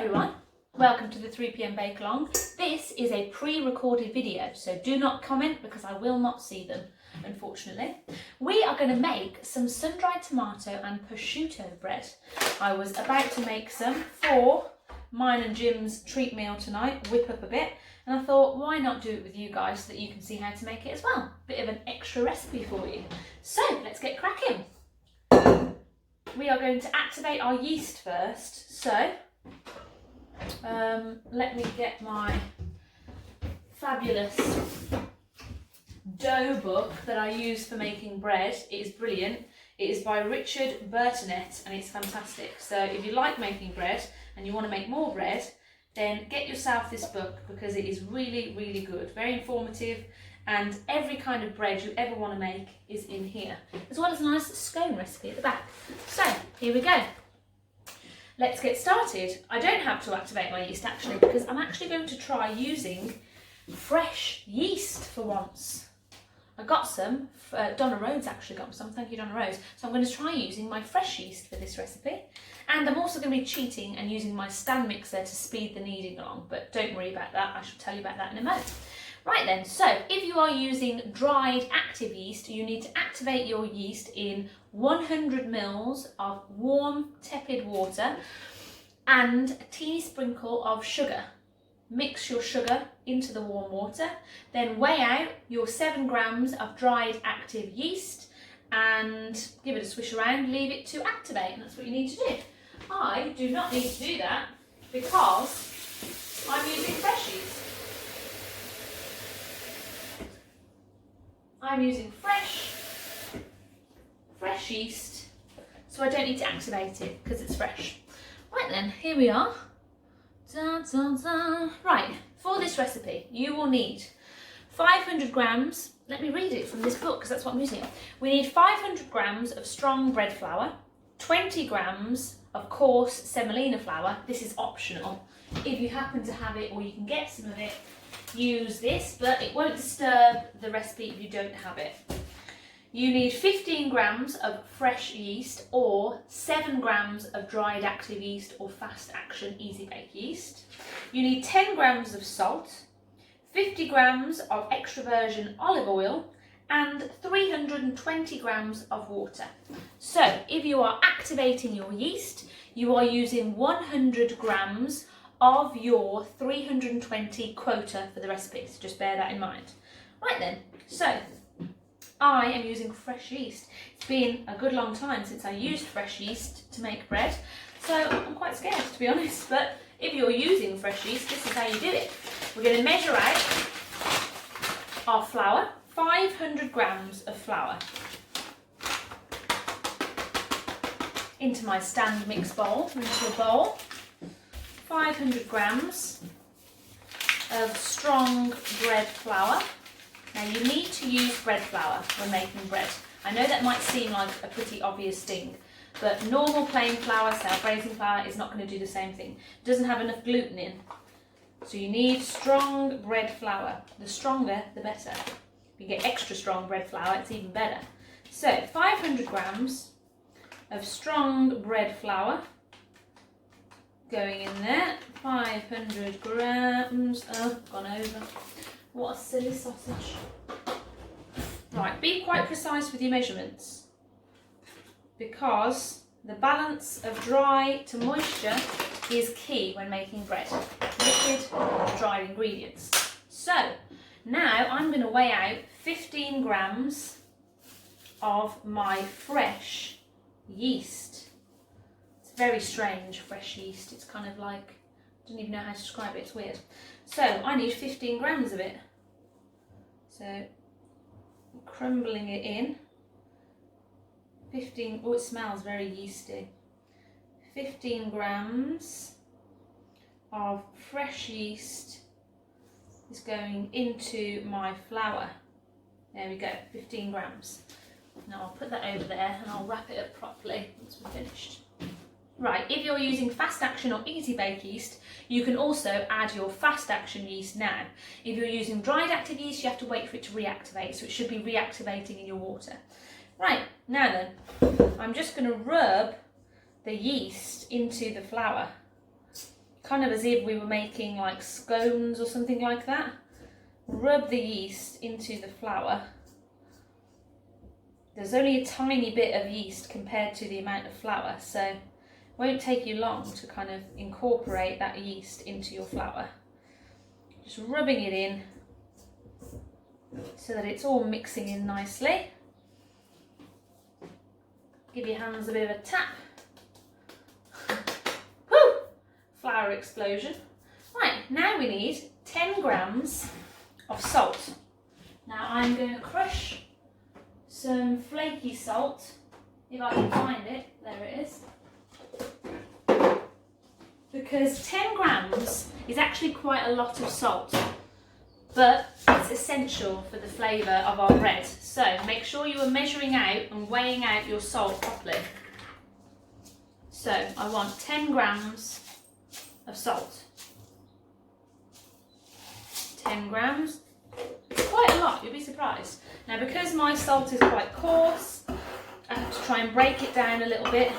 everyone, welcome to the 3 PM Bake Along. This is a pre-recorded video, so do not comment because I will not see them, unfortunately. We are going to make some sun-dried tomato and prosciutto bread. I was about to make some for mine and Jim's treat meal tonight, whip up a bit, and I thought why not do it with you guys so that you can see how to make it as well. Bit of an extra recipe for you. So let's get cracking. We are going to activate our yeast first, so let me get my fabulous dough book that I use for making bread. It is brilliant. It is by Richard Burtonet and it's fantastic. So if you like making bread and you want to make more bread, then get yourself this book because it is really, really good. Very informative, and every kind of bread you ever want to make is in here, as well as a nice scone recipe at the back. So here we go. Let's get started. I don't have to activate my yeast actually because I'm actually going to try using fresh yeast for once. I got some, Donna Rhodes actually got some, thank you Donna Rhodes. So I'm going to try using my fresh yeast for this recipe. And I'm also going to be cheating and using my stand mixer to speed the kneading along, but don't worry about that, I shall tell you about that in a moment. Right then, so if you are using dried active yeast, you need to activate your yeast in 100 ml of warm tepid water and a teeny sprinkle of sugar. Mix your sugar into the warm water, then weigh out your 7 grams of dried active yeast and give it a swish around, leave it to activate, and that's what you need to do. I do not need to do that because I'm using fresh yeast. I'm using fresh yeast, so I don't need to activate it because it's fresh. Right then, here we are. Dun, dun, dun. Right, for this recipe, you will need 500 grams, let me read it from this book because that's what I'm using it. We need 500 grams of strong bread flour, 20 grams of coarse semolina flour. This is optional. If you happen to have it or you can get some of it, use this, but it won't disturb the recipe if you don't have it. You need 15 grams of fresh yeast or 7 grams of dried active yeast or fast action easy bake yeast. You need 10 grams of salt, 50 grams of extra virgin olive oil and 320 grams of water. So if you are activating your yeast, you are using 100 grams of your 320 quota for the recipe, so just bear that in mind. Right then, so I am using fresh yeast. It's been a good long time since I used fresh yeast to make bread, so I'm quite scared to be honest, but if you're using fresh yeast, this is how you do it. We're going to measure out our flour, 500 grams of flour, into my stand mix bowl, into a bowl. 500 grams of strong bread flour. Now you need to use bread flour when making bread. I know that might seem like a pretty obvious thing, but normal plain flour, self-raising flour, is not going to do the same thing. It doesn't have enough gluten in. So you need strong bread flour. The stronger, the better. If you get extra strong bread flour, it's even better. So 500 grams of strong bread flour going in there. 500 grams. Oh, gone over. What a silly sausage. Right, be quite precise with your measurements because the balance of dry to moisture is key when making bread. Liquid, dried ingredients. So now I'm going to weigh out 15 grams of my fresh yeast. Very strange, fresh yeast. It's kind of like, I don't even know how to describe it, it's weird. So I need 15 grams of it. So crumbling it in. 15, oh it smells very yeasty. 15 grams of fresh yeast is going into my flour. There we go, 15 grams. Now I'll put that over there and I'll wrap it up properly once we're finished. Right, if you're using fast action or easy bake yeast, you can also add your fast action yeast now. If you're using dried active yeast, you have to wait for it to reactivate, so it should be reactivating in your water. Right, now then, I'm just going to rub the yeast into the flour. kind of as if we were making like scones or something like that. Rub the yeast into the flour. There's only a tiny bit of yeast compared to the amount of flour, so it won't take you long to kind of incorporate that yeast into your flour. Just rubbing it in so that it's all mixing in nicely. Give your hands a bit of a tap. Woo! Flour explosion. Right, now we need 10 grams of salt. Now I'm going to crush some flaky salt, if I can find it. There it is. Because 10 grams is actually quite a lot of salt, but it's essential for the flavour of our bread. So make sure you are measuring out and weighing out your salt properly. So I want 10 grams of salt. 10 grams. It's quite a lot, you'll be surprised. Now because my salt is quite coarse, I have to try and break it down a little bit.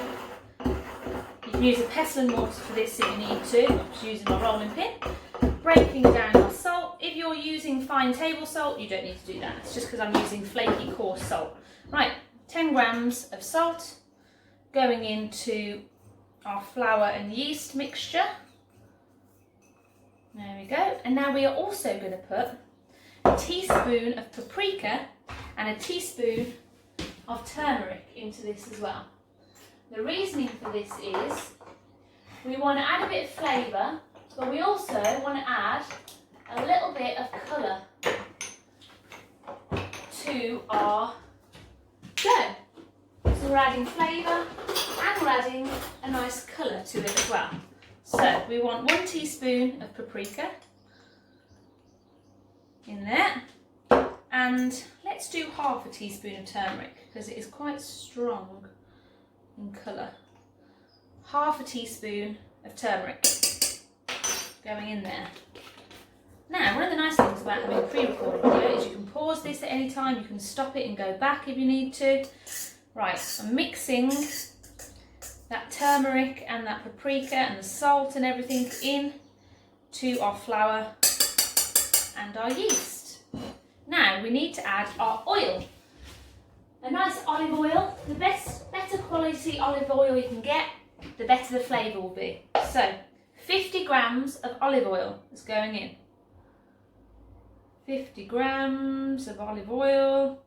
You can use a pestle and mortar for this if you need to. I'm just using my rolling pin. Breaking down our salt. If you're using fine table salt, you don't need to do that. It's just because I'm using flaky coarse salt. Right, 10 grams of salt going into our flour and yeast mixture. There we go. And now we are also going to put a teaspoon of paprika and a teaspoon of turmeric into this as well. The reasoning for this is we want to add a bit of flavour, but we also want to add a little bit of colour to our dough. So we're adding flavour and we're adding a nice colour to it as well. So we want 1 teaspoon of paprika in there, and let's do half a teaspoon of turmeric because it is quite strong in colour. Half a teaspoon of turmeric going in there. Now, one of the nice things about having a pre-recorded video is you can pause this at any time, you can stop it and go back if you need to. Right, I'm mixing that turmeric and that paprika and the salt and everything in to our flour and our yeast. Now we need to add our oil. A nice olive oil, the better quality olive oil you can get, the better the flavour will be. So 50 grams of olive oil is going in. 50 grams of olive oil.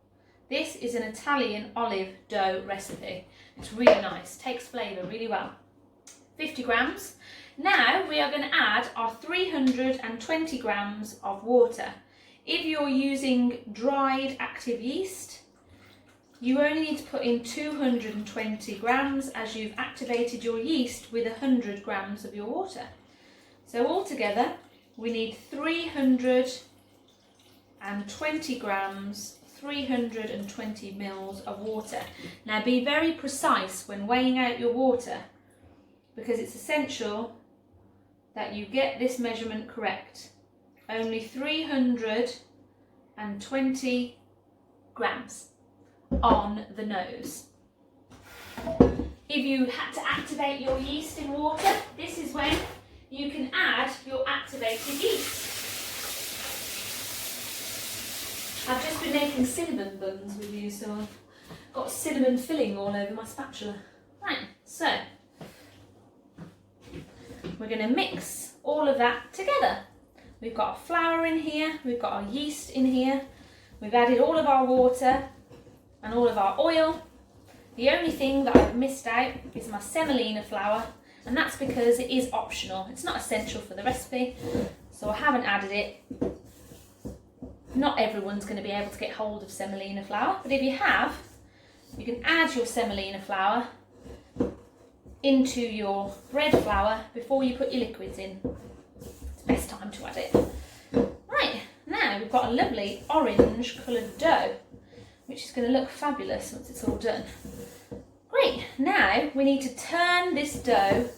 This is an Italian olive dough recipe. It's really nice, takes flavour really well. 50 grams. Now we are going to add our 320 grams of water. If you're using dried active yeast, you only need to put in 220 grams as you've activated your yeast with 100 grams of your water. So altogether we need 320 grams, 320 mils of water. Now be very precise when weighing out your water because it's essential that you get this measurement correct. Only 320 grams on the nose. If you had to activate your yeast in water, this is when you can add your activated yeast. I've just been making cinnamon buns with you, so I've got cinnamon filling all over my spatula. Right, so we're going to mix all of that together. We've got our flour in here, we've got our yeast in here, we've added all of our water and all of our oil. The only thing that I've missed out is my semolina flour, and that's because it is optional. It's not essential for the recipe, so I haven't added it. Not everyone's going to be able to get hold of semolina flour, but if you have, you can add your semolina flour into your bread flour before you put your liquids in. It's the best time to add it. Right, now we've got a lovely orange coloured dough, which is going to look fabulous once it's all done. Great, now we need to turn this dough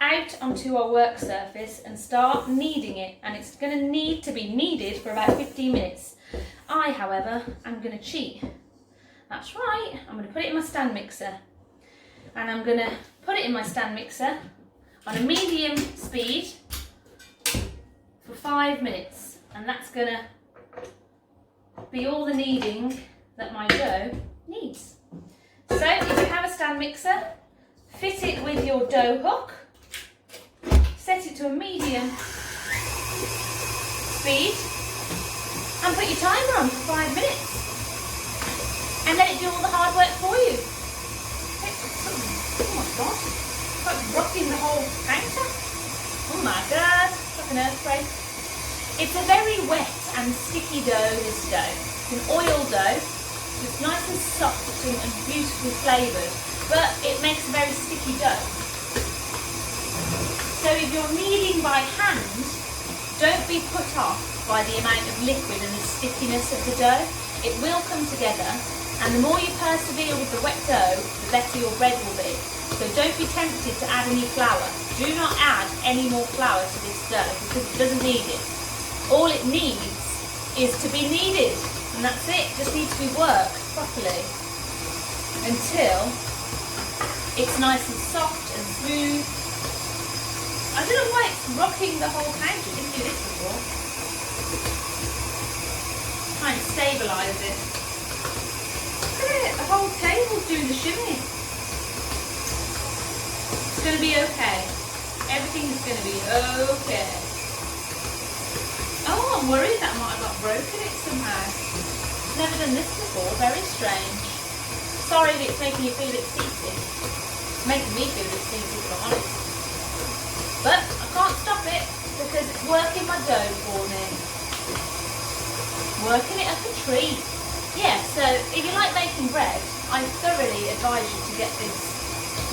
out onto our work surface and start kneading it, and it's going to need to be kneaded for about 15 minutes. I, however, am going to cheat. That's right, I'm going to put it in my stand mixer, and I'm going to put it in my stand mixer on a medium speed for 5 minutes, and that's gonna be all the kneading that my dough needs. So if you have a stand mixer, fit it with your dough hook, set it to a medium speed, and put your timer on for 5 minutes, and let it do all the hard work for you. Oh my god, it's like rocking the whole counter. Oh my god, it's like an earthquake. It's a very wet and sticky dough, this dough. It's an oil dough, so it's nice and soft and beautifully flavoured, but it makes a very sticky dough. So if you're kneading by hand, don't be put off by the amount of liquid and the stickiness of the dough. It will come together, and the more you persevere with the wet dough, the better your bread will be. So don't be tempted to add any flour. Do not add any more flour to this dough because it doesn't need it. All it needs is to be kneaded, and that's it. It just needs to be worked properly until it's nice and soft and smooth. I don't know why it's rocking the whole counter. It didn't do this before. Try and stabilise it. Look at it, the whole table's doing the shimmy. It's going to be okay. Everything is going to be okay. Oh, I'm worried that I might have broken it somehow. Never done this before, very strange. Sorry if it's making you feel a bit seasick. It's making me feel a bit seasick if I'm honest. But I can't stop it because it's working my dough for me. Working it up a treat. Yeah, so if you like making bread, I thoroughly advise you to get this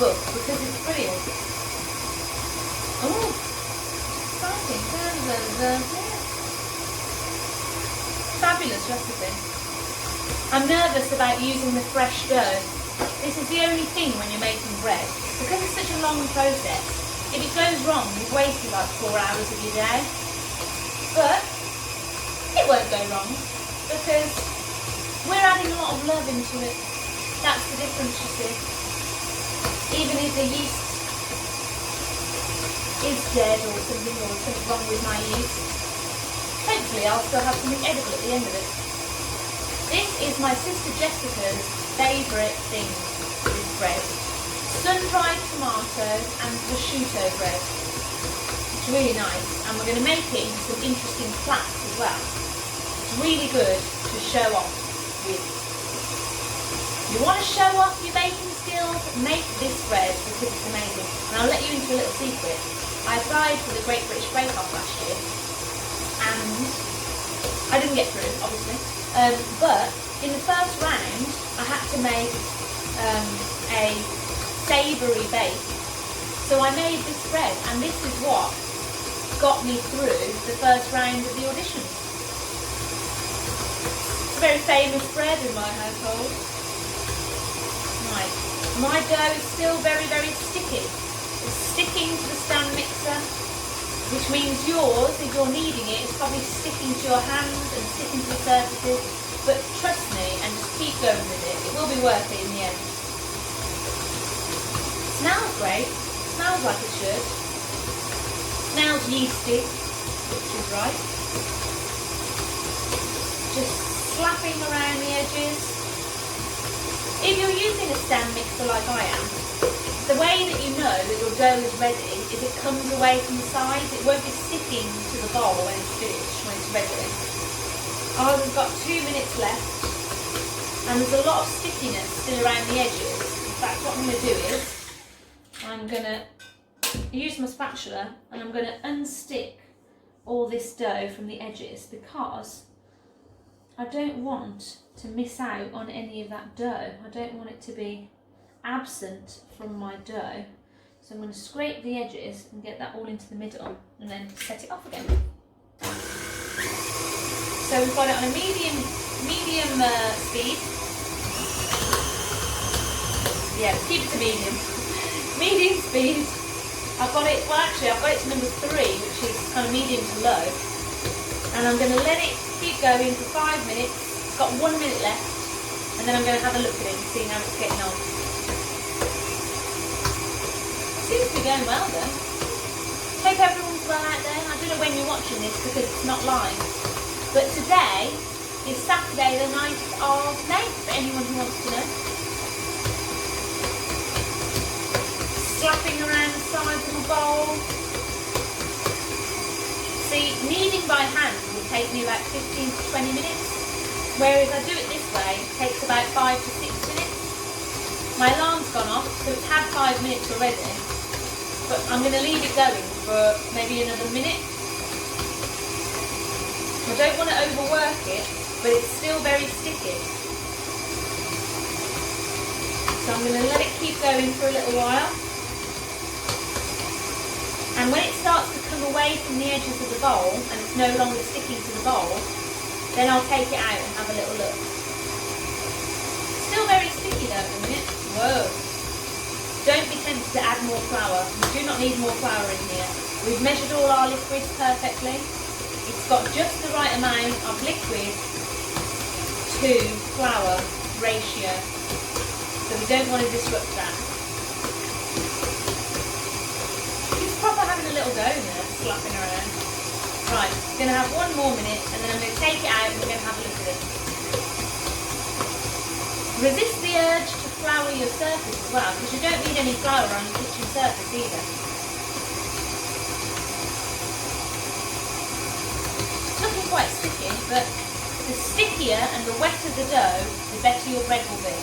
book because it's brilliant. Oh, exciting. Yeah. Fabulous recipe. I'm nervous about using the fresh dough. This is the only thing when you're making bread. Because it's such a long process, if it goes wrong, you've wasted like 4 hours of your day. But it won't go wrong because we're adding a lot of love into it. That's the difference, you see. Even if the yeast is dead or something wrong with my yeast, hopefully I'll still have something edible at the end of it. This is my sister Jessica's favourite thing, this bread. Sun-dried tomato and prosciutto bread. It's really nice, and we're going to make it into some interesting plats as well. It's really good to show off with. If you want to show off your baking skills, make this bread because it's amazing. And I'll let you into a little secret. I applied for the Great British Bake Off last year, and I didn't get through, obviously. But in the first round, I had to make a savoury bake. So I made this bread, and this is what got me through the first round of the audition. It's a very famous bread in my household. Right, my dough is still very, very sticky. It's sticking to the stand mixer, which means yours, if you're kneading it, is probably sticking to your hands and sticking to the surfaces. But trust me, and just keep going with it. It will be worth it in the end. Smells great. Smells like it should. Smells yeasty, which is right. Just slapping around the edges. If you're using a stand mixer like I am, the way that you know that your dough is ready is it comes away from the sides. It won't be sticking to the bowl when it's finished, when it's ready. Ours has got 2 minutes left, and there's a lot of stickiness still around the edges. In fact, what I'm going to do is I'm going to use my spatula and I'm going to unstick all this dough from the edges because I don't want to miss out on any of that dough. I don't want it to be absent from my dough. So I'm going to scrape the edges and get that all into the middle and then set it off again. So we've got it on a medium speed. Yeah, keep it to medium. Medium speed. I've got it to number 3, which is kind of medium to low. And I'm going to let it keep going for 5 minutes. It's got 1 minute left. And then I'm going to have a look at it and see how it's getting on. Seems to be going well though. watching this because it's not live. But today is Saturday the 9th of May, for anyone who wants to know. Slapping around the sides of a bowl. See, kneading by hand will take me about 15 to 20 minutes, whereas I do it this way, it takes about 5 to 6 minutes. My alarm's gone off, so it's had 5 minutes already, but I'm going to leave it going for maybe another minute. I don't want to overwork it, but it's still very sticky. So I'm going to let it keep going for a little while. And when it starts to come away from the edges of the bowl and it's no longer sticking to the bowl, then I'll take it out and have a little look. Still very sticky though at the minute. Whoa. Don't be tempted to add more flour. We do not need more flour in here. We've measured all our liquids perfectly. It's got just the right amount of liquid to flour ratio. So we don't want to disrupt that. Proper having a little go in there, slapping around. Right, I'm going to have one more minute and then I'm going to take it out and we're going to have a look at it. Resist the urge to flour your surface as well, because you don't need any flour on your kitchen surface either. It's looking quite sticky, but the stickier and the wetter the dough, the better your bread will be.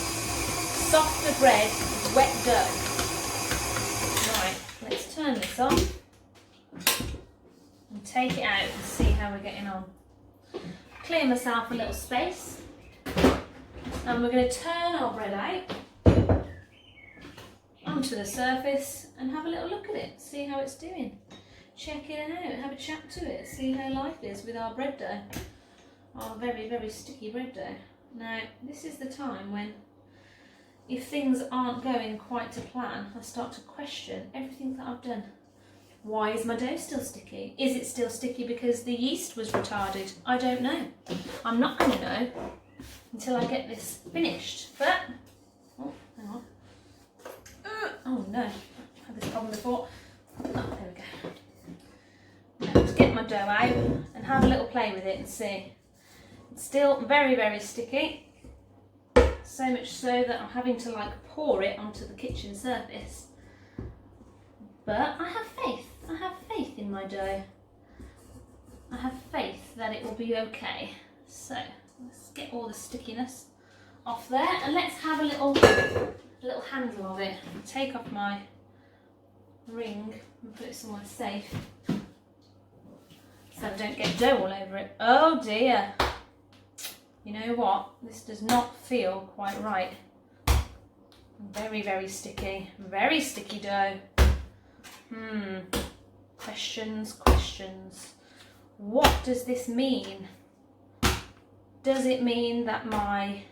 Softer bread is wet dough. Let's turn this on and take it out and see how we're getting on. Clear myself a little space and we're going to turn our bread out onto the surface and have a little look at it, see how it's doing. Check it out, have a chat to it, see how life is with our bread dough, our very, very sticky bread dough. Now, this is the time when if things aren't going quite to plan, I start to question everything that I've done. Why is my dough still sticky? Is it still sticky because the yeast was retarded? I don't know. I'm not going to know until I get this finished. But, oh, hang on. Oh no, I've had this problem before. Oh, there we go. Now, let's get my dough out and have a little play with it and see. It's still very, very sticky. So much so that I'm having to pour it onto the kitchen surface. But I have faith. I have faith in my dough. I have faith that it will be okay. So let's get all the stickiness off there and let's have a little handle of it. Take off my ring and put it somewhere safe so I don't get dough all over it. Oh dear. You know what? This does not feel quite right. Very, very sticky. Very sticky dough. Questions, questions. What does this mean? Does it mean that my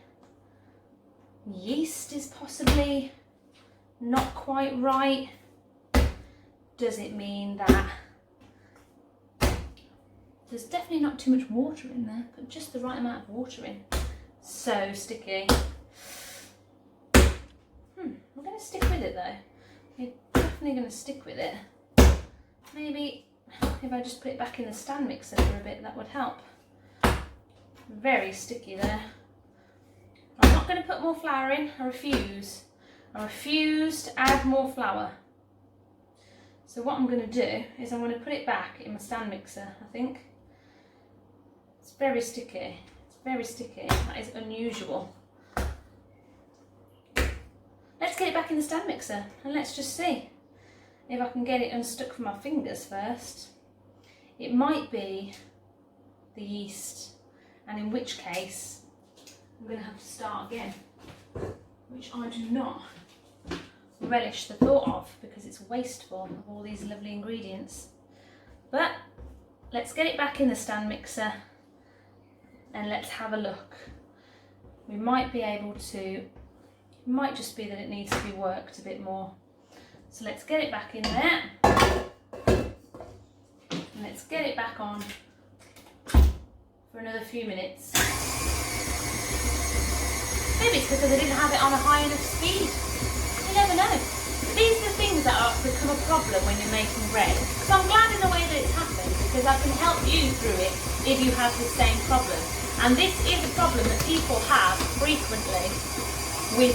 yeast is possibly not quite right? Does it mean that there's definitely not too much water in there, but just the right amount of water in? So sticky. I'm going to stick with it though. I'm definitely going to stick with it. Maybe if I just put it back in the stand mixer for a bit, that would help. Very sticky there. I'm not going to put more flour in. I refuse. I refuse to add more flour. So what I'm going to do is I'm going to put it back in my stand mixer, I think. It's very sticky. It's very sticky. That is unusual. Let's get it back in the stand mixer and let's just see if I can get it unstuck from my fingers first. It might be the yeast, and in which case I'm going to have to start again, which I do not relish the thought of because it's wasteful of all these lovely ingredients. But let's get it back in the stand mixer and let's have a look. We might be able to, it might just be that it needs to be worked a bit more. So let's get it back in there and let's get it back on for another few minutes. Maybe it's because I didn't have it on a high enough speed. You never know. But these are the things that become a problem when you're making bread. So I'm glad in a way that it's happened because because I can help you through it if you have the same problem. And this is a problem that people have frequently with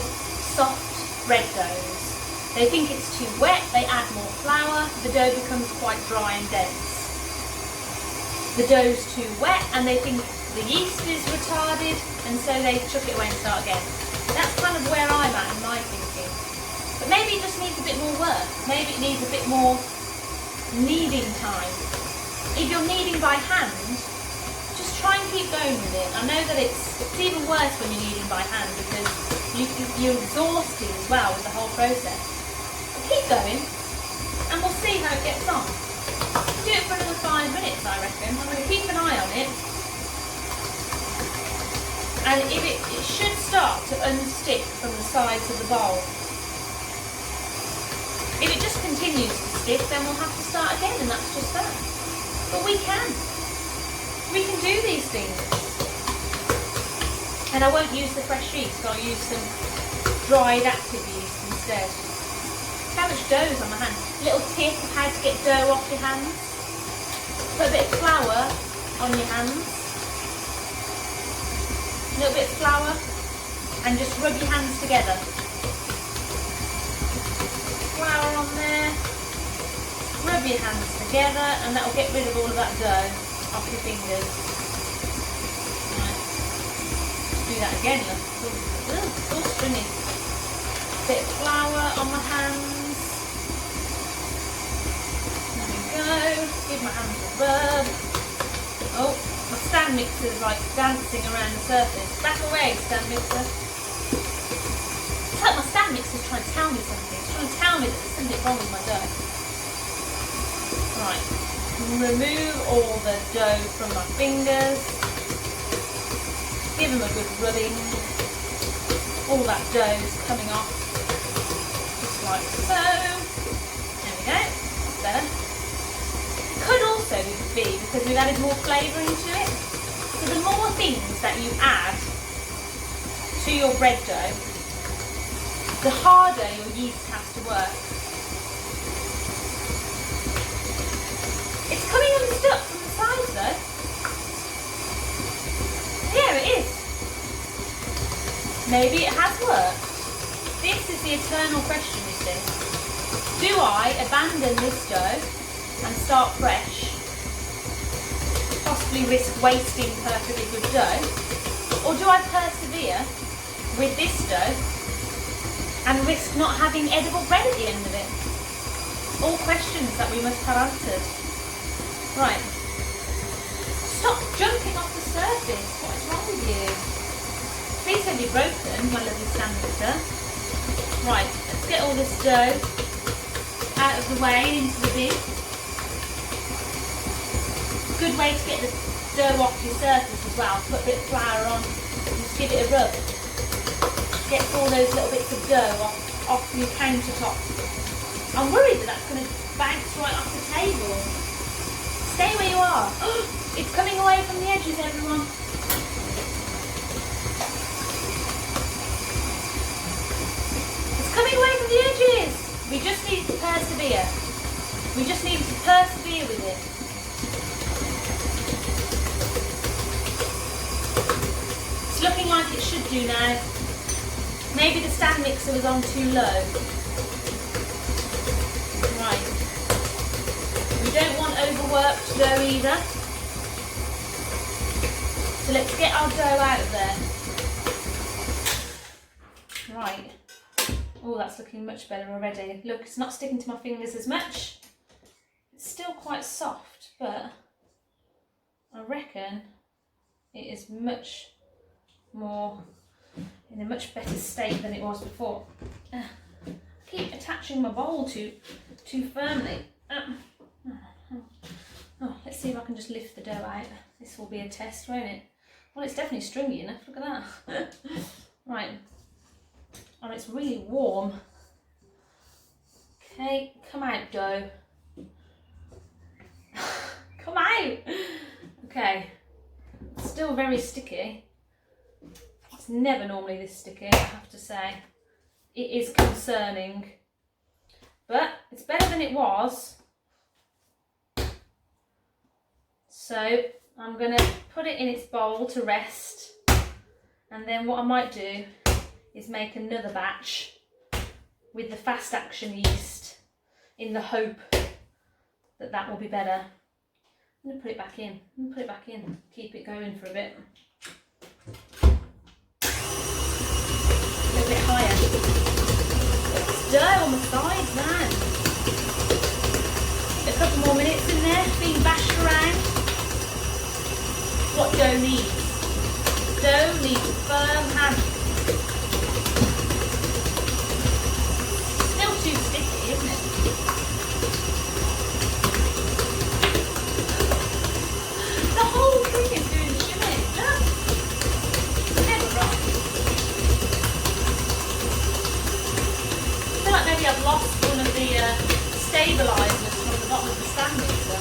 soft bread doughs. They think it's too wet, they add more flour, the dough becomes quite dry and dense. The dough's too wet and they think the yeast is retarded, and so they chuck it away and start again. That's kind of where I'm at in my thinking. But maybe it just needs a bit more work. Maybe it needs a bit more kneading time. If you're kneading by hand, just try and keep going with it. I know that it's even worse when you're kneading by hand because you're exhausted as well with the whole process. But keep going and we'll see how it gets on. Do it for another 5 minutes, I reckon. I'm going to keep an eye on it. And if it should start to unstick from the sides of the bowl. If it just continues to stick, then we'll have to start again, and that's just that. But we can. We can do these things. And I won't use the fresh yeast, I'll use some dried active yeast instead. How much dough is on my hand? Little tip of how to get dough off your hands. Put a bit of flour on your hands. A little bit of flour and just rub your hands together. Flour on there, rub your hands together, and that will get rid of all of that dough off your fingers. Right. Do that again, look. It's all stringy. Bit of flour on my hands. There we go. Give my hands a rub. Oh. My stand mixer is like dancing around the surface. Back away, stand mixer. It's like my stand mixer is trying to tell me something. It's trying to tell me that there's something wrong with my dough. Right. Remove all the dough from my fingers. Give them a good rubbing. All that dough's coming off. Just like so. There we go. That's better. Could also be because we've added more flavour into it. So the more things that you add to your bread dough, the harder your yeast has to work. It's coming unstuck from the sides though. Here it is. Maybe it has worked. This is the eternal question, you see. Do I abandon this dough and start fresh, possibly risk wasting perfectly good dough, or do I persevere with this dough and risk not having edible bread at the end of it? All questions that we must have answered. Right, stop jumping off the surface. What is wrong with you? Please don't be broken, my lovely stand mixer. Right, let's get all this dough out of the way into the bin. Good way to get the dough off your surface as well. Put a bit of flour on and just give it a rub. Get all those little bits of dough off your countertop. I'm worried that that's going to bounce right off the table. Stay where you are. It's coming away from the edges, everyone. It's coming away from the edges. We just need to persevere. We just need to persevere with it. Looking like it should do now. Maybe the stand mixer was on too low. Right. We don't want overworked dough either. So let's get our dough out of there. Right. Oh, that's looking much better already. Look, it's not sticking to my fingers as much. It's still quite soft, but I reckon it is much more in a much better state than it was before. I keep attaching my bowl too firmly. Oh, let's see if I can just lift the dough out. This will be a test, won't it? Well, it's definitely stringy enough. Look at that. Right. Oh, it's really warm. Okay, come out, dough. Come out. Okay. Still very sticky. It's never normally this sticky, I have to say. It is concerning, but it's better than it was. So I'm going to put it in its bowl to rest, and then what I might do is make another batch with the fast action yeast in the hope that that will be better. I'm going to put it back in. Keep it going for a bit. A little bit higher. Dough on the sides, man. A couple more minutes in there, being bashed around. What dough needs? Dough needs a firm hand. Still too sticky, isn't it? The whole thing is doing the shimmy. Look. Never wrong. I feel like maybe I've lost one of the stabilisers from the bottom of the stand mixer.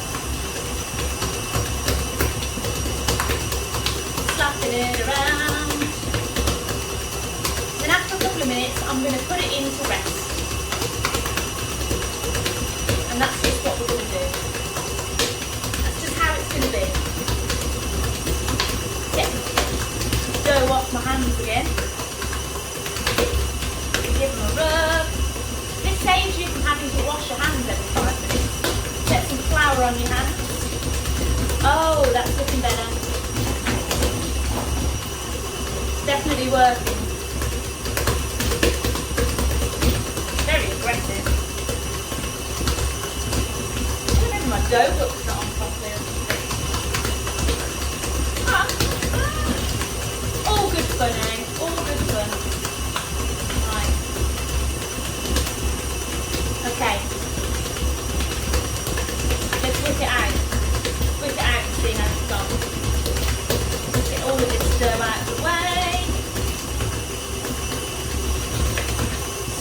Slapping it around. Then after a couple of minutes, I'm going to put it in to rest. And that's just what we're going to do. That's just how it's going to be. Get the dough off my hands again. Give them a rub. This saves you from having to wash your hands every 5 minutes. Get some flour on your hands. Oh, that's looking better. Definitely working. Very aggressive. Maybe my dough hook's not on properly or something. All good fun, eh? All good fun. Right. Okay. Let's whip it out. Whip it out and see how it's gone. Get all of this dough out of the way.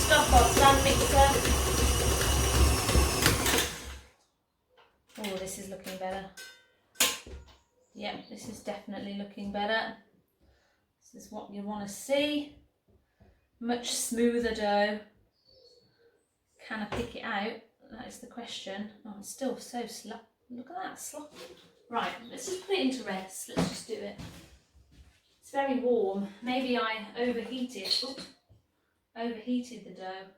Stop our stand mixer. Oh, this is looking better. Yep, this is definitely looking better. This is what you want to see. Much smoother dough. Can I pick it out? That is the question. Oh, it's still so sloppy. Look at that, sloppy. Right, let's just put it into rest. Let's just do it. It's very warm. Maybe I overheated. Oops. Overheated the dough.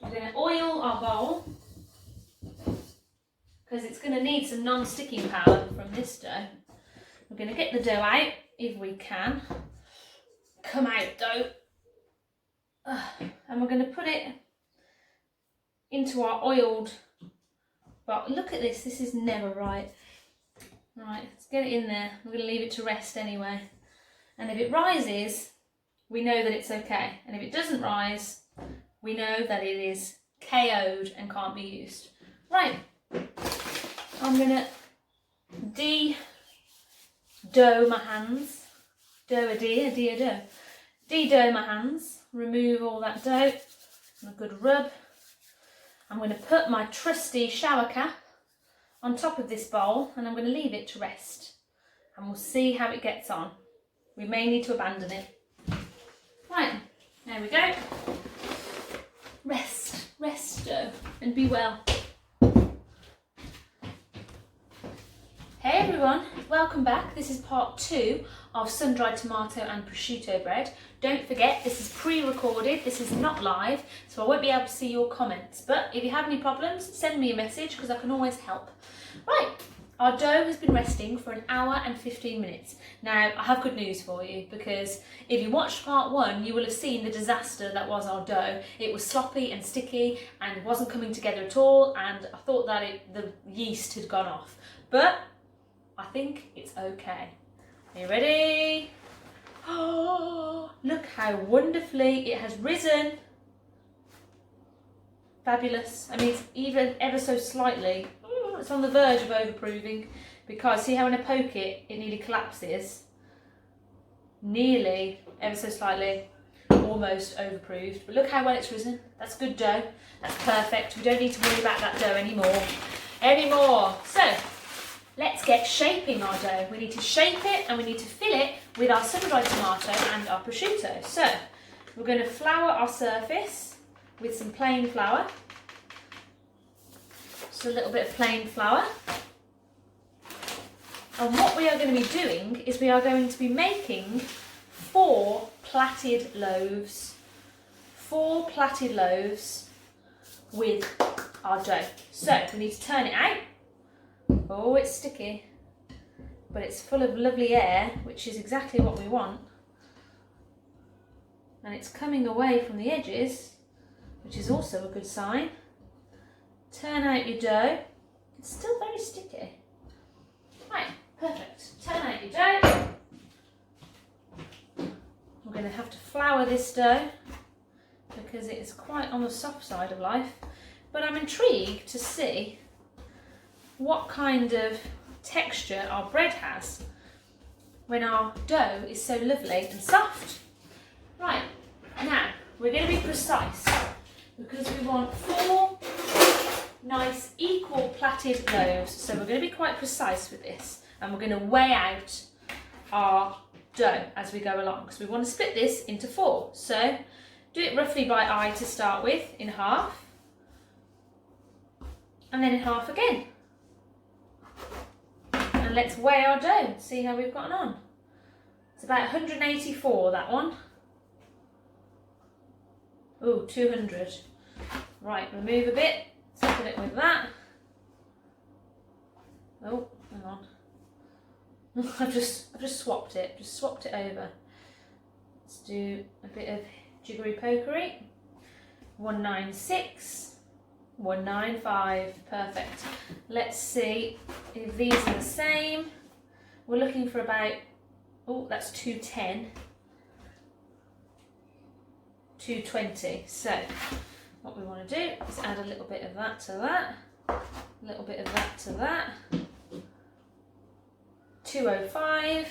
We're going to oil our bowl because it's going to need some non-sticking power from this dough. We're going to get the dough out if we can. Come out, dough. And we're going to put it into our oiled bowl. Look at this. This is never right. Right, let's get it in there. We're going to leave it to rest anyway. And if it rises, we know that it's okay. And if it doesn't rise, we know that it is KO'd and can't be used. Right, I'm going to de-dough my hands. De-dough. De-dough my hands. Remove all that dough. And a good rub. I'm going to put my trusty shower cap on top of this bowl and I'm going to leave it to rest. And we'll see how it gets on. We may need to abandon it. Right, there we go. Rest dough, and be well. Hey everyone, welcome back. This is part 2 of sun-dried tomato and prosciutto bread. Don't forget, this is pre-recorded, this is not live, so I won't be able to see your comments. But if you have any problems, send me a message because I can always help. Right, our dough has been resting for 1 hour and 15 minutes. Now, I have good news for you because if you watched part 1, you will have seen the disaster that was our dough. It was sloppy and sticky and wasn't coming together at all, and I thought that the yeast had gone off. But I think it's okay. Are you ready? Oh, look how wonderfully it has risen. Fabulous. I mean, it's even ever so slightly, it's on the verge of overproving because see how when I poke it, it nearly collapses. Nearly, ever so slightly, almost overproved. But look how well it's risen. That's good dough. That's perfect. We don't need to worry about that dough anymore. So, let's get shaping our dough. We need to shape it and we need to fill it with our sun-dried tomato and our prosciutto. So, we're going to flour our surface with some plain flour. Just a little bit of plain flour. And what we are going to be doing is we are going to be making 4 platted loaves. 4 platted loaves with our dough. So we need to turn it out. Oh, it's sticky, but it's full of lovely air, which is exactly what we want. And it's coming away from the edges, which is also a good sign. Turn out your dough. It's still very sticky. Right, perfect. Turn out your dough. We're going to have to flour this dough because it is quite on the soft side of life. But I'm intrigued to see what kind of texture our bread has when our dough is so lovely and soft. Right, now we're going to be precise because we want 4 nice equal platted loaves. So we're going to be quite precise with this, and we're going to weigh out our dough as we go along because we want to split this into 4. So do it roughly by eye to start with, in half, and then in half again. And let's weigh our dough and see how we've gotten on. It's about 184, that one. Oh, 200. Right, remove a bit, settle it with that. Oh, hang on. I've just swapped it, over. Let's do a bit of jiggery pokery. 196, 195, perfect. Let's see if these are the same. We're looking for about, oh, that's 210, 220. So what we want to do is add a little bit of that to that, a little bit of that to that. 205,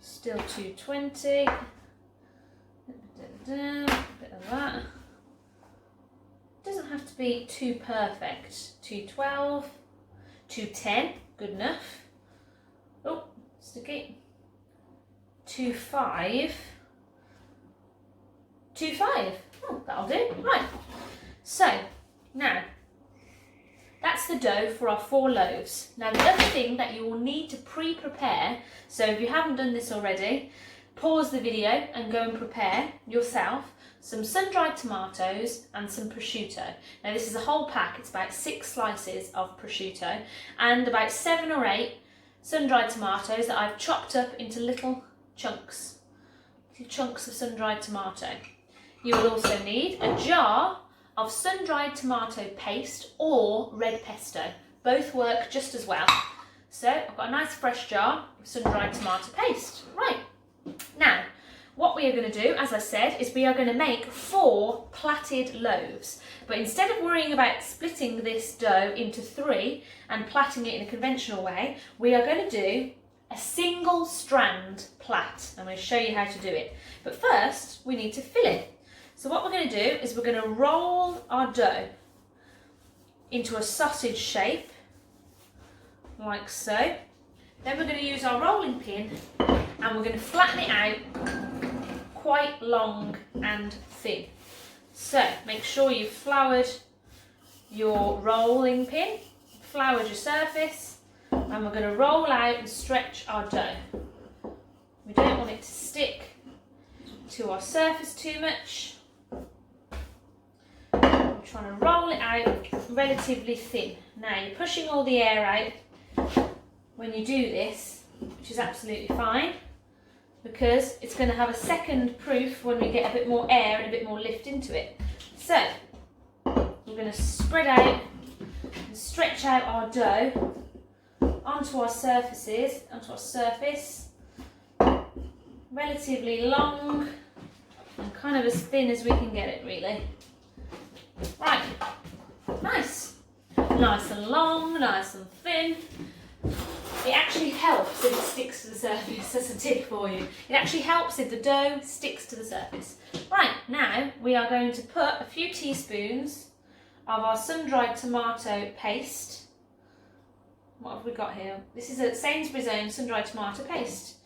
still 220, a bit of that. Doesn't have to be too perfect. 212, 210, good enough. Oh, sticky. 25, 25. Oh, that'll do. Right. So now that's the dough for our 4 loaves. Now the other thing that you will need to pre-prepare, so if you haven't done this already, pause the video and go and prepare yourself some sun-dried tomatoes and some prosciutto. Now this is a whole pack, it's about 6 slices of prosciutto and about 7 or 8 sun-dried tomatoes that I've chopped up into little chunks of sun-dried tomato. You will also need a jar of sun-dried tomato paste or red pesto. Both work just as well. So I've got a nice fresh jar of sun-dried tomato paste. Right, now what we are going to do, as I said, is we are going to make 4 platted loaves. But instead of worrying about splitting this dough into 3 and platting it in a conventional way, we are going to do a single strand plat. I'm going to show you how to do it. But first, we need to fill it. So what we're going to do is we're going to roll our dough into a sausage shape, like so. Then we're going to use our rolling pin and we're going to flatten it out quite long and thin. So make sure you've floured your rolling pin, floured your surface, and we're going to roll out and stretch our dough. We don't want it to stick to our surface too much. We're trying to roll it out relatively thin. Now you're pushing all the air out when you do this, which is absolutely fine, because it's going to have a second proof when we get a bit more air and a bit more lift into it. So we're going to spread out and stretch out our dough onto our surfaces, onto our surface, relatively long and kind of as thin as we can get it, really. Right, nice and long, nice and thin. It actually helps if it sticks to the surface. That's a tip for you. It actually helps if the dough sticks to the surface. Right, now we are going to put a few teaspoons of our sun-dried tomato paste. What have we got here? This is a Sainsbury's own sun-dried tomato paste.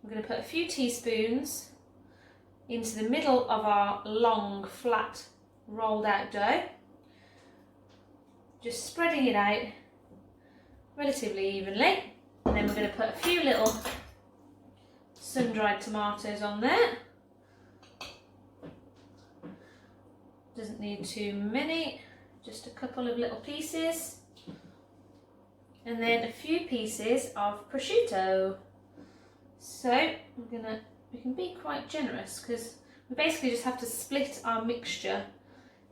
We're going to put a few teaspoons into the middle of our long, flat, rolled out dough. Just spreading it out relatively evenly. And then we're going to put a few little sun-dried tomatoes on there. Doesn't need too many, just a couple of little pieces. And then a few pieces of prosciutto. So we can be quite generous because we basically just have to split our mixture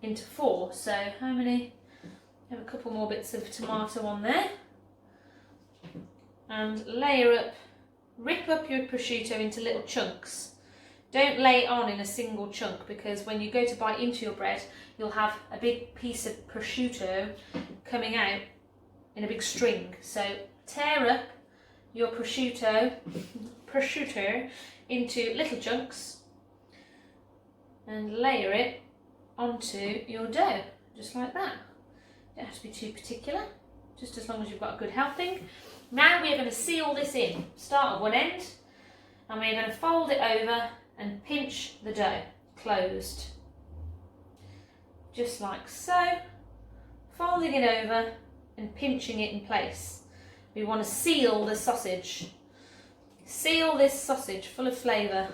into 4. So how many? Have a couple more bits of tomato on there. And rip up your prosciutto into little chunks. Don't lay it on in a single chunk because when you go to bite into your bread, you'll have a big piece of prosciutto coming out in a big string. So tear up your prosciutto into little chunks and layer it onto your dough, just like that. Don't have to be too particular, just as long as you've got a good helping. Now we are going to seal this in. Start at one end and we're going to fold it over and pinch the dough closed. Just like so. Folding it over and pinching it in place. We want to seal the sausage. Seal this sausage full of flavour.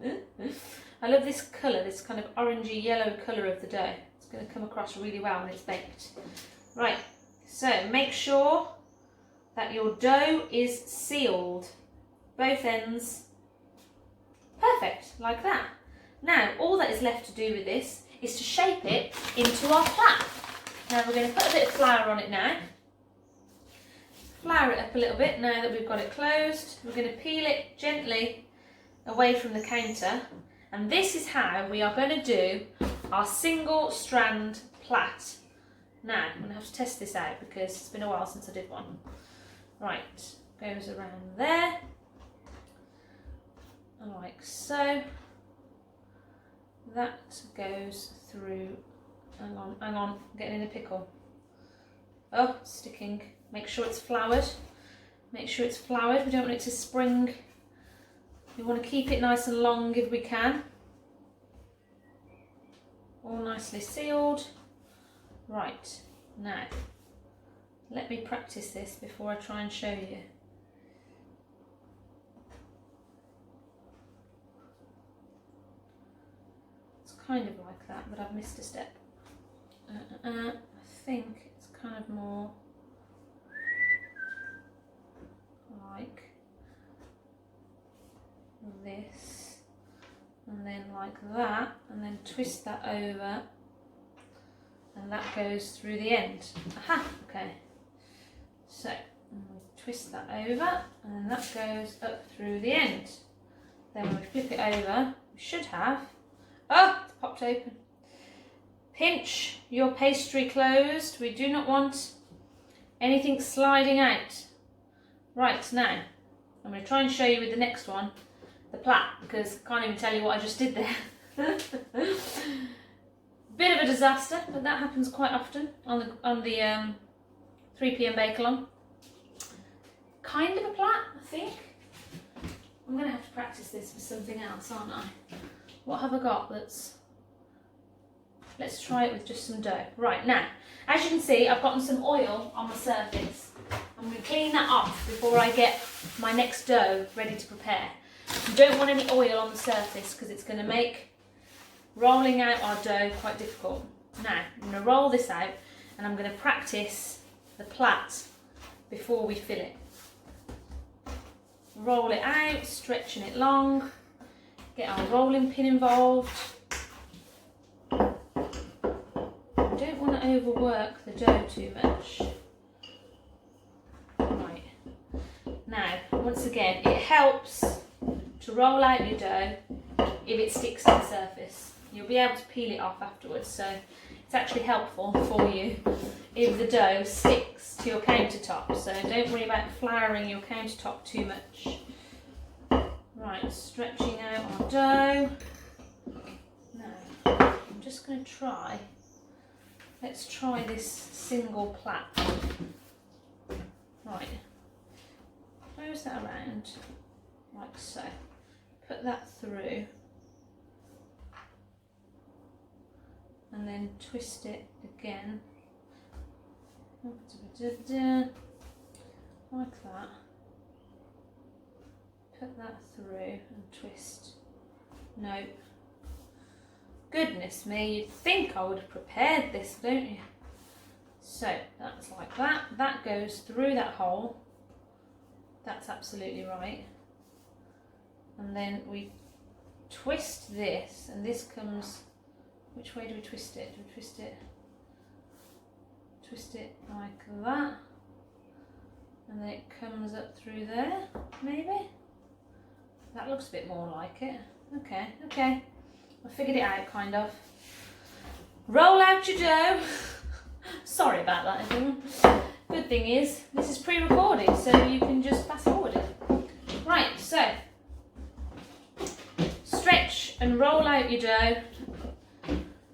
I love this colour, this kind of orangey yellow colour of the dough. It's going to come across really well when it's baked. Right, so make sure that your dough is sealed. Both ends. Perfect, like that. Now, all that is left to do with this is to shape it into our plat. Now we're going to put a bit of flour on it now. Flour it up a little bit now that we've got it closed. We're going to peel it gently away from the counter. And this is how we are going to do our single strand plat. Now, I'm going to have to test this out because it's been a while since I did one. Right, goes around there. Like so. That goes through. Hang on, getting in a pickle. Oh, it's sticking. Make sure it's floured. Make sure it's floured. We don't want it to spring. We want to keep it nice and long if we can. All nicely sealed. Right, now let me practice this before I try and show you. Kind of like that, but I've missed a step. I think it's kind of more like this, and then like that, and then twist that over, and that goes through the end. Aha, okay. So, twist that over, and then that goes up through the end. Then when we flip it over, we should have, oh, it's popped open. Pinch your pastry closed. We do not want anything sliding out. Right, now, I'm going to try and show you with the next one, the plat, because I can't even tell you what I just did there. Bit of a disaster, but that happens quite often on the 3 p.m. bake-along. Kind of a plat, I think. I'm going to have to practice this with something else, aren't I? What have I got that's... Let's try it with just some dough. Right, now, as you can see, I've gotten some oil on the surface. I'm going to clean that off before I get my next dough ready to prepare. You don't want any oil on the surface because it's going to make rolling out our dough quite difficult. Now, I'm going to roll this out and I'm going to practice the plat before we fill it. Roll it out, stretching it long, get our rolling pin involved. Don't want to overwork the dough too much. Right, now once again it helps to roll out your dough if it sticks to the surface. You'll be able to peel it off afterwards, so it's actually helpful for you if the dough sticks to your countertop, so don't worry about flouring your countertop too much. Right, stretching out our dough. Now, I'm just going to try, let's try this single plat. Right, close that around, like so. Put that through. And then twist it again like that. Put that through and twist. No. Goodness me, you'd think I would have prepared this, don't you? So that's like that. That goes through that hole. That's absolutely right. And then we twist this, and this comes. Which way do we twist it? Do we twist it? Twist it like that, and then it comes up through there, maybe? That looks a bit more like it. Okay, okay. I figured it out, kind of. Roll out your dough. Sorry about that, everyone. Good thing is, this is pre-recorded, so you can just fast forward it. Right, so stretch and roll out your dough.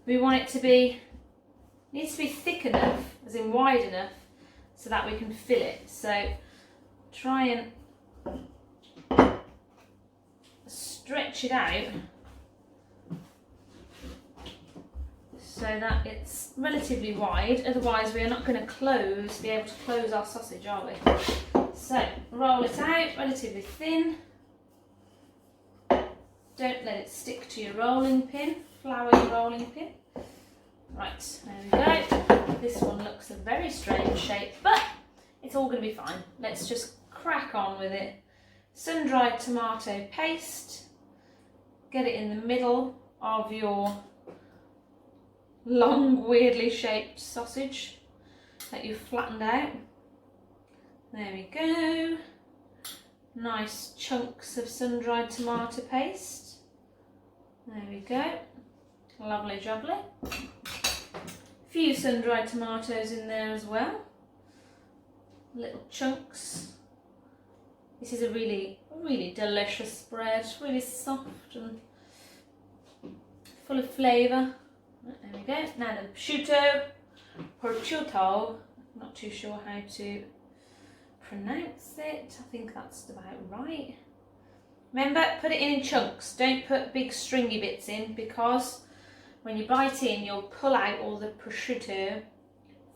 We want it to be, needs to be thick enough, as in wide enough, so that we can fill it. So try and stretch it out so that it's relatively wide, otherwise we are not going to be able to close our sausage, are we? So roll it out relatively thin. Don't let it stick to your rolling pin, floury rolling pin. Right, there we go. This one looks a very strange shape, but it's all going to be fine. Let's just crack on with it. Sun-dried tomato paste. Get it in the middle of your long, weirdly shaped sausage that you've flattened out. There we go. Nice chunks of sun-dried tomato paste. There we go. Lovely jubbly. Few sun-dried tomatoes in there as well. Little chunks. This is a really, really delicious spread. Really soft and full of flavour. There we go. Now the prosciutto. Not too sure how to pronounce it. I think that's about right. Remember, put it in chunks. Don't put big stringy bits in, because when you bite in, you'll pull out all the prosciutto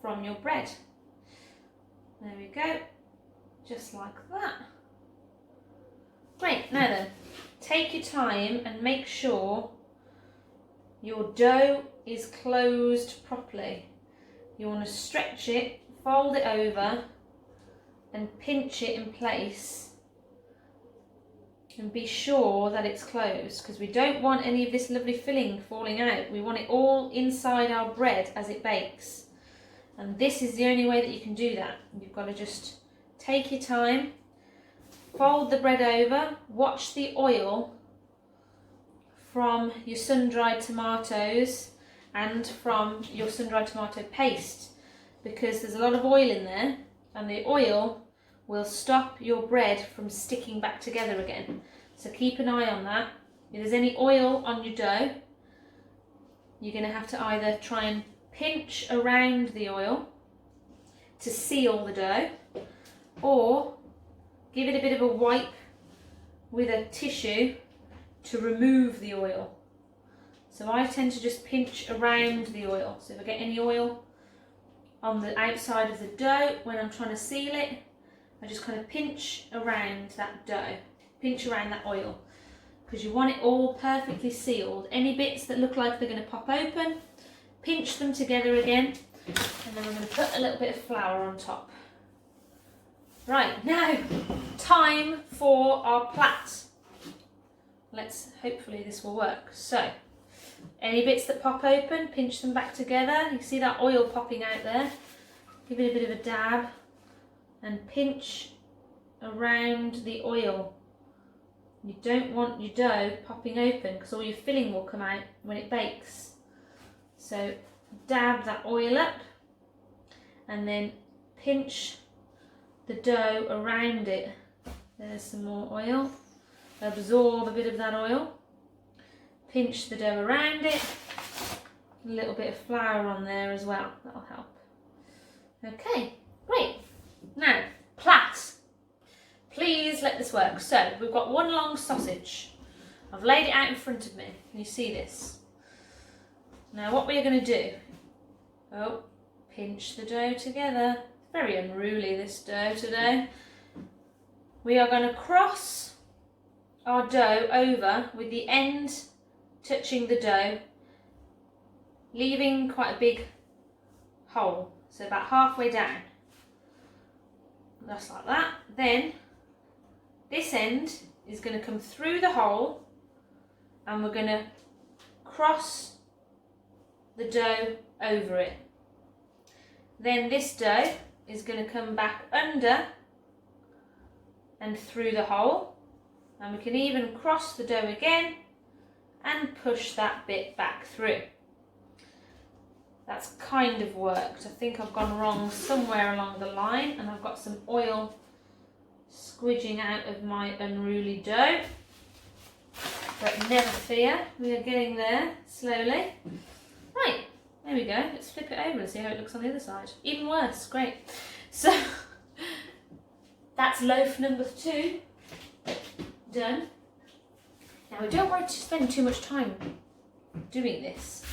from your bread. There we go. Just like that. Great. Now then, take your time and make sure your dough is closed properly. You want to stretch it, fold it over, and pinch it in place. And be sure that it's closed, because we don't want any of this lovely filling falling out. We want it all inside our bread as it bakes. And this is the only way that you can do that. You've got to just take your time, fold the bread over, watch the oil from your sun-dried tomatoes and from your sun-dried tomato paste, because there's a lot of oil in there, and the oil will stop your bread from sticking back together again. So keep an eye on that. If there's any oil on your dough, you're going to have to either try and pinch around the oil to seal the dough, or give it a bit of a wipe with a tissue to remove the oil. So I tend to just pinch around the oil. So if I get any oil on the outside of the dough when I'm trying to seal it, I just kind of pinch around that dough, pinch around that oil, because you want it all perfectly sealed. Any bits that look like they're going to pop open, pinch them together again, and then I'm going to put a little bit of flour on top. Right, now, time for our Plat. Hopefully this will work. So, any bits that pop open, pinch them back together. You see that oil popping out there? Give it a bit of a dab and pinch around the oil. You don't want your dough popping open, because all your filling will come out when it bakes. So dab that oil up and then pinch the dough around it. There's some more oil. Absorb a bit of that oil. Pinch the dough around it. A little bit of flour on there as well. That'll help. Okay, great. Now, Plat. Please let this work. So, we've got one long sausage. I've laid it out in front of me. Can you see this? Now, what we're going to do, pinch the dough together. Very unruly, this dough today. We are going to cross our dough over with the end touching the dough, leaving quite a big hole, so about halfway down. Just like that. Then this end is going to come through the hole and we're going to cross the dough over it. Then this dough is going to come back under and through the hole, and we can even cross the dough again and push that bit back through. That's kind of worked. I think I've gone wrong somewhere along the line and I've got some oil squidging out of my unruly dough. But never fear, we are getting there slowly. Right, there we go. Let's flip it over and see how it looks on the other side. Even worse, great. So that's loaf number 2 done. Now we don't want to spend too much time doing this,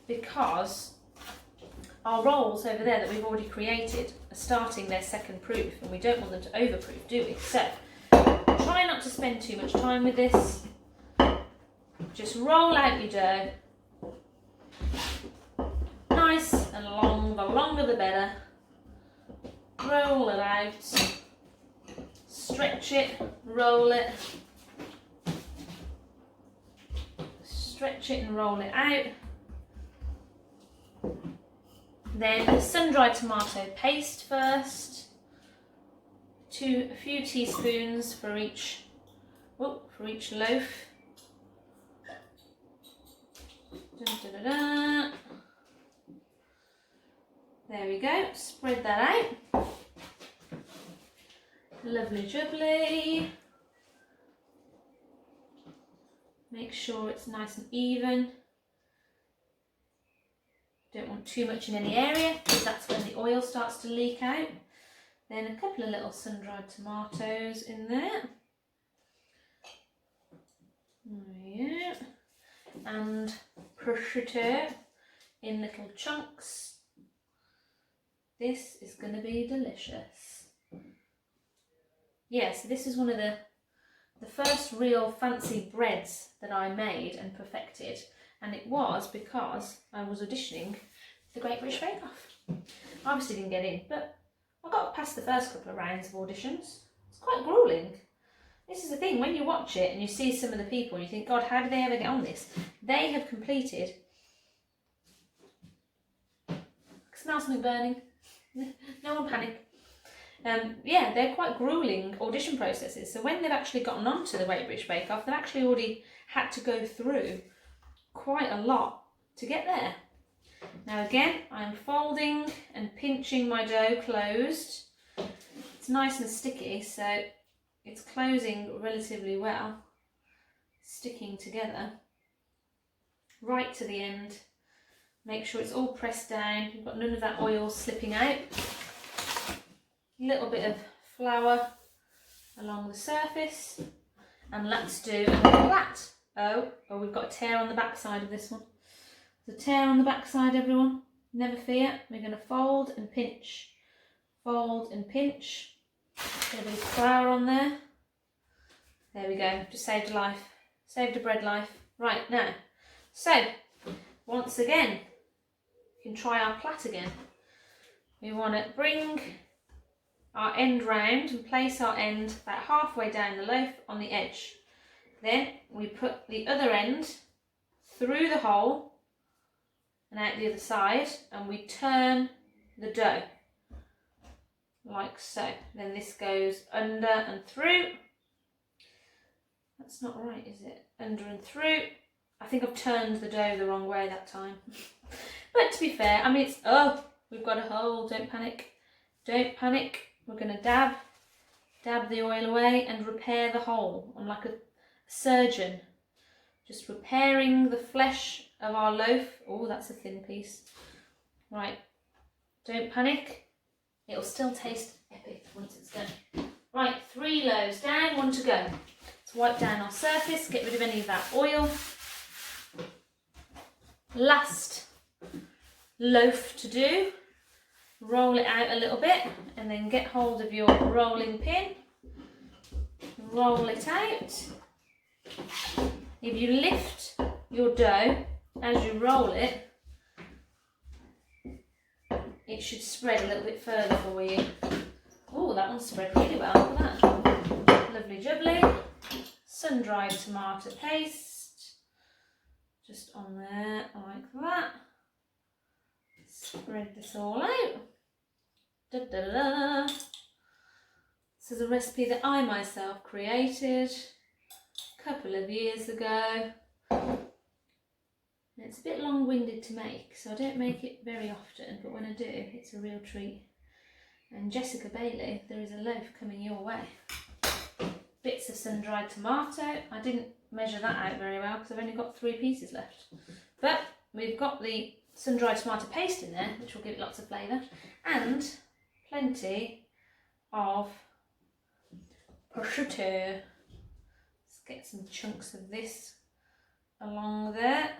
because our rolls over there that we've already created are starting their second proof, and we don't want them to overproof, do we? So try not to spend too much time with this. Just roll out your dough. Nice and long, the longer the better. Roll it out. Stretch it, roll it. Stretch it and roll it out. Then the sun-dried tomato paste first. A few teaspoons for each loaf. Da, da, da, da. There we go. Spread that out. Lovely jubbly. Make sure it's nice and even. Don't want too much in any area, because that's when the oil starts to leak out. Then a couple of little sun-dried tomatoes in there. Yeah. And prosciutto in little chunks. This is going to be delicious. Yeah, so this is one of the first real fancy breads that I made and perfected. And it was because I was auditioning for the Great British Bake Off. I obviously didn't get in, but I got past the first couple of rounds of auditions. It's quite gruelling. This is the thing, when you watch it and you see some of the people and you think, God, how did they ever get on this? They have completed... Smell something burning. No one panic. Yeah, they're quite gruelling audition processes. So when they've actually gotten onto the Great British Bake Off, they've actually already had to go through quite a lot to get there. Now again, I'm folding and pinching my dough closed. It's nice and sticky, so it's closing relatively well, sticking together right to the end. Make sure it's all pressed down. You've got none of that oil slipping out. A little bit of flour along the surface, and let's do another Plat. Oh, we've got a tear on the back side of this one. There's a tear on the back side, everyone. Never fear. We're going to fold and pinch. Fold and pinch. Get a bit of flour on there. There we go. Just saved a life. Saved a bread life. Right, now. So, once again, we can try our Plat again. We want to bring our end round and place our end about halfway down the loaf on the edge. Then we put the other end through the hole and out the other side, and we turn the dough like so. Then this goes under and through. That's not right, is it? Under and through. I think I've turned the dough the wrong way that time. But to be fair, I mean, we've got a hole, don't panic. Don't panic. We're going to dab the oil away and repair the hole. I'm like a surgeon, just repairing the flesh of our loaf. Oh, that's a thin piece. Right, don't panic. It'll still taste epic once it's done. Right, 3 loaves down, 1 to go. Let's wipe down our surface, get rid of any of that oil. Last loaf to do. Roll it out a little bit and then get hold of your rolling pin. Roll it out. If you lift your dough as you roll it, it should spread a little bit further for you. Oh, that one spread really well. Look at that. Lovely jubbly. Sun-dried tomato paste. Just on there like that. Spread this all out. Da, da, da. This is a recipe that I myself created a couple of years ago. And it's a bit long-winded to make, so I don't make it very often, but when I do, it's a real treat. And Jessica Bailey, there is a loaf coming your way. Bits of sun-dried tomato. I didn't measure that out very well because I've only got 3 pieces left. But we've got the sun-dried tomato paste in there, which will give it lots of flavour, and plenty of prosciutto. Let's get some chunks of this along there.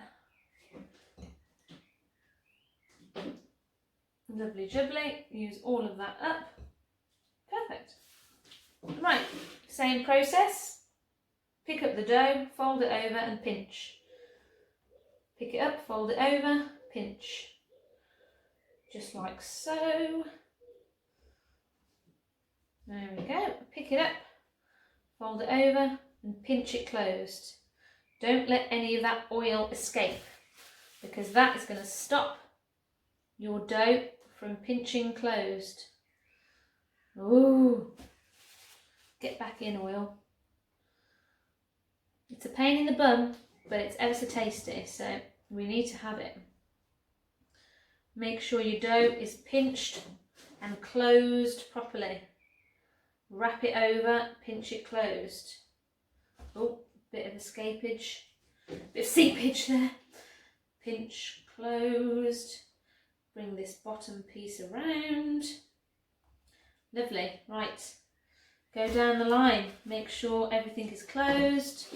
Lovely jubbly. Use all of that up. Perfect. Right, same process. Pick up the dough, fold it over and pinch. Pick it up, fold it over, pinch. Just like so. There we go. Pick it up, fold it over and pinch it closed. Don't let any of that oil escape because that is going to stop your dough from pinching closed. Ooh. Get back in, oil. It's a pain in the bum, but it's ever so tasty, so we need to have it. Make sure your dough is pinched and closed properly. Wrap it over, pinch it closed. Oh, bit of escapage, bit of seepage there. Pinch closed. Bring this bottom piece around. Lovely, right. Go down the line, make sure everything is closed.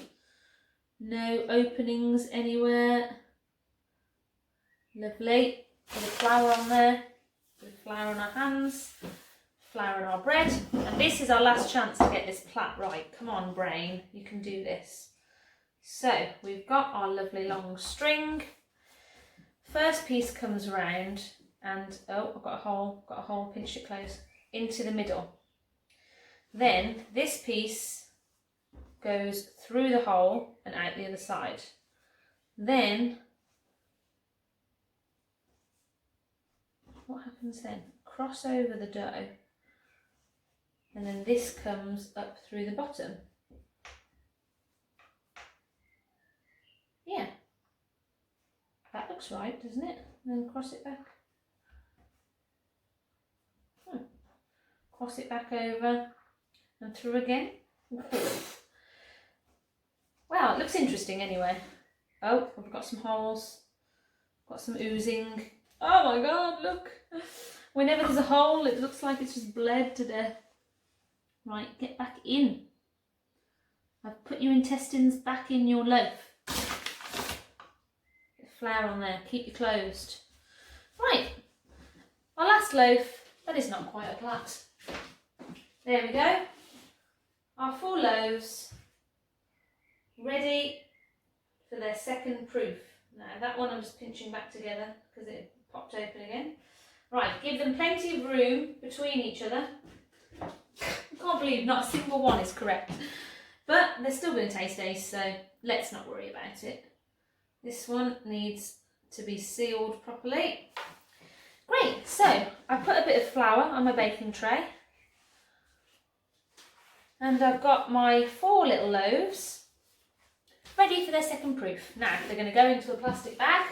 No openings anywhere. Lovely. Bit of flour on there. Bit of flour on our hands. Flour on our bread. And this is our last chance to get this Plat right. Come on, brain, you can do this. So we've got our lovely long string. First piece comes round and oh, I've got a hole, pinch it close, into the middle. Then this piece goes through the hole and out the other side. Then, what happens then? Cross over the dough and then this comes up through the bottom. Yeah, that looks right, doesn't it? And then cross it back. Cross it back over and through again. Wow, it looks interesting anyway. Oh, I've got some holes, got some oozing. Oh my god, look. Whenever there's a hole, it looks like it's just bled to death. Right, get back in. I've put your intestines back in your loaf. Get flour on there, keep you closed. Right, our last loaf, that is not quite a Plat. There we go. Our 4 loaves ready for their second proof. Now that one I'm just pinching back together because it popped open again. Right, give them plenty of room between each other. I can't believe not a single one is correct. But they're still going to taste ace, so let's not worry about it. This one needs to be sealed properly. Great, so I've put a bit of flour on my baking tray. And I've got my 4 little loaves ready for their second proof. Now they're going to go into a plastic bag.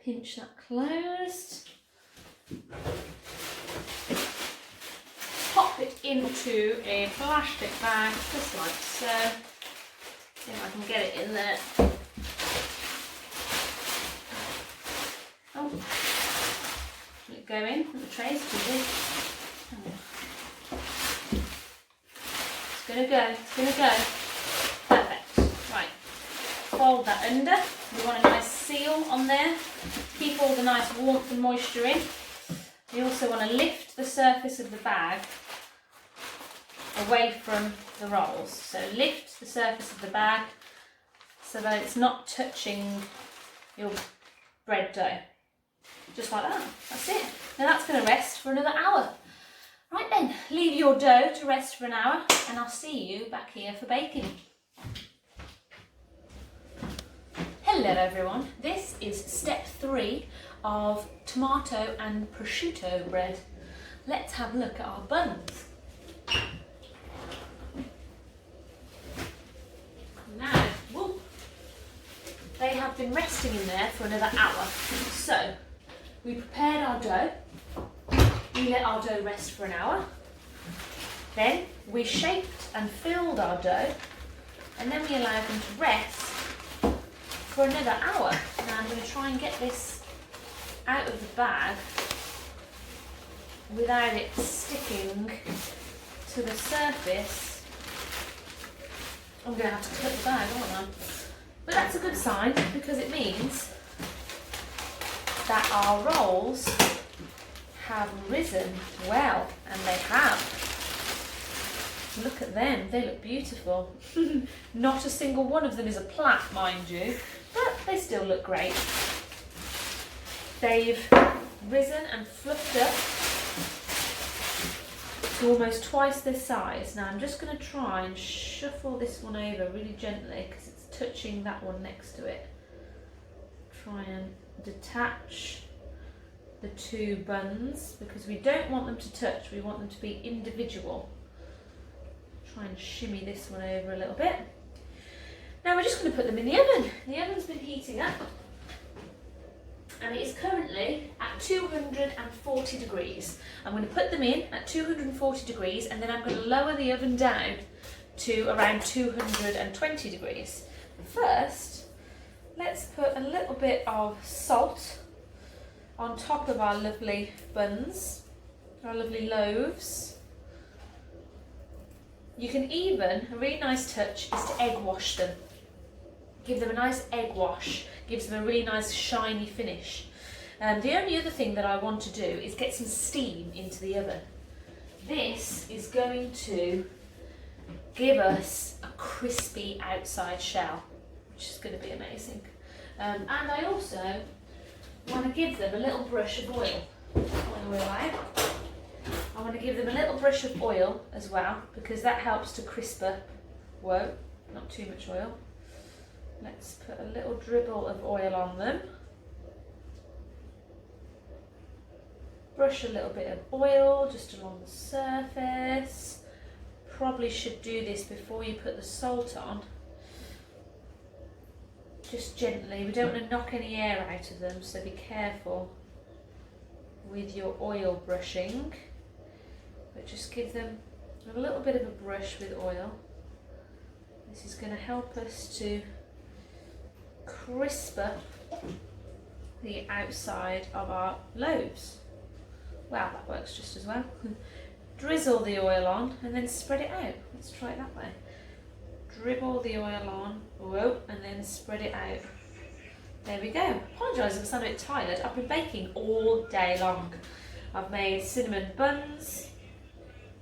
Pinch that closed. Pop it into a plastic bag, just like so. See if I can get it in there. Oh, let it go in. The tray's too big. It's gonna go. It's gonna go. Perfect. Right. Fold that under. We want a nice seal on there, keep all the nice warmth and moisture in. You also want to lift the surface of the bag away from the rolls. So lift the surface of the bag so that it's not touching your bread dough. Just like that, that's it. Now that's going to rest for another hour. Right then, leave your dough to rest for an hour and I'll see you back here for baking. Hello everyone, this is step 3 of tomato and prosciutto bread. Let's have a look at our buns. Now, whoop, they have been resting in there for another hour. So, we prepared our dough. We let our dough rest for an hour. Then we shaped and filled our dough, and then we allowed them to rest for another hour. Now I'm going to try and get this out of the bag without it sticking to the surface. I'm going to have to cut the bag, aren't I? But that's a good sign because it means that our rolls have risen well, and they have. Look at them, they look beautiful. Not a single one of them is a Plat, mind you, but they still look great. They've risen and fluffed up to almost twice their size. Now I'm just going to try and shuffle this one over really gently because it's touching that one next to it. Try and detach the two buns because we don't want them to touch, we want them to be individual. Try and shimmy this one over a little bit. Now we're just going to put them in the oven. The oven's been heating up and it is currently at 240 degrees. I'm going to put them in at 240 degrees and then I'm going to lower the oven down to around 220 degrees. First, let's put a little bit of salt on top of our lovely buns, our lovely loaves. You can even, a really nice touch is to egg wash them. Give them a nice egg wash, gives them a really nice shiny finish. The only other thing that I want to do is get some steam into the oven. This is going to give us a crispy outside shell, which is going to be amazing. And I also want to give them a little brush of oil. I want to give them a little brush of oil as well because that helps to crisp up. Whoa, not too much oil. Let's put a little dribble of oil on them. Brush a little bit of oil just along the surface. Probably should do this before you put the salt on. Just gently, we don't want to knock any air out of them, so be careful with your oil brushing. But just give them a little bit of a brush with oil. This is going to help us to crisp up the outside of our loaves. Wow, that works just as well. Drizzle the oil on and then spread it out. Let's try it that way. Dribble the oil on, whoa, and then spread it out. There we go. Apologise if I sound a bit tired. I've been baking all day long. I've made cinnamon buns.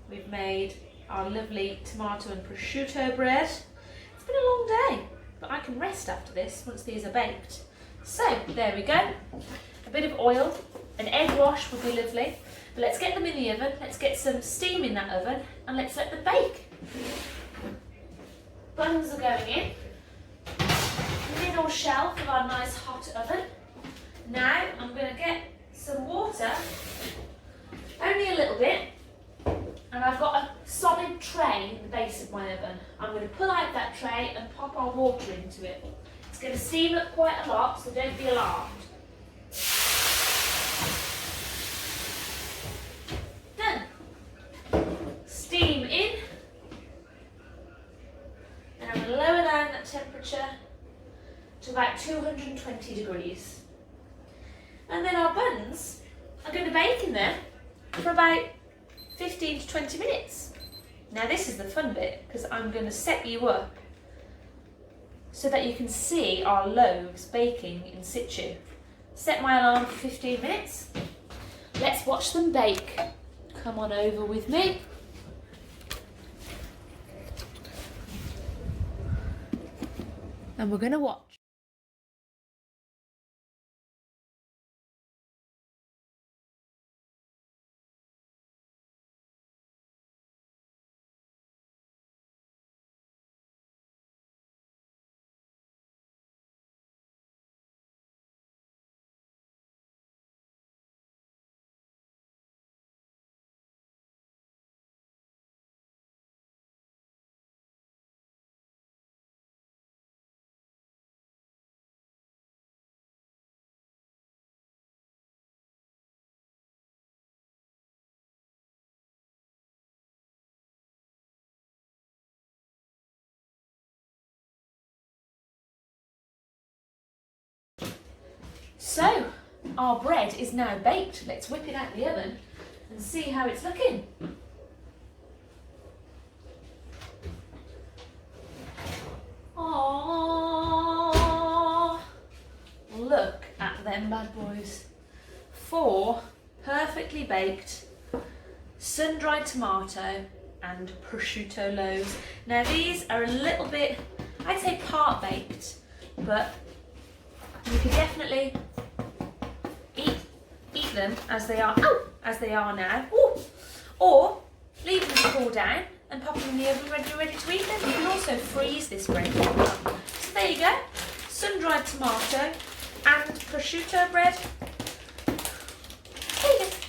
We've made our lovely tomato and prosciutto bread. It's been a long day, but I can rest after this once these are baked. So, there we go. A bit of oil, an egg wash would be lovely. But let's get them in the oven, let's get some steam in that oven, and let's let them bake. Buns are going in. Middle shelf of our nice hot oven. Now I'm going to get some water, only a little bit, and I've got a solid tray in the base of my oven. I'm going to pull out that tray and pop our water into it. It's going to steam up quite a lot, so don't be alarmed. Done. Steam in. And I'm going to lower down that temperature to about 220 degrees. And then our buns are going to bake in there for about 15 to 20 minutes. Now this is the fun bit because I'm going to set you up so that you can see our loaves baking in situ. Set my alarm for 15 minutes. Let's watch them bake. Come on over with me. And we're going to watch. So, our bread is now baked. Let's whip it out of the oven and see how it's looking. Aww. Look at them bad boys. 4 perfectly baked sun-dried tomato and prosciutto loaves. Now these are a little bit, I'd say part baked, but you can definitely eat them as they are, now. Ooh. Or leave them to cool down and pop them in the oven ready to eat them. You can also freeze this bread. So there you go, sun-dried tomato and prosciutto bread. There you go.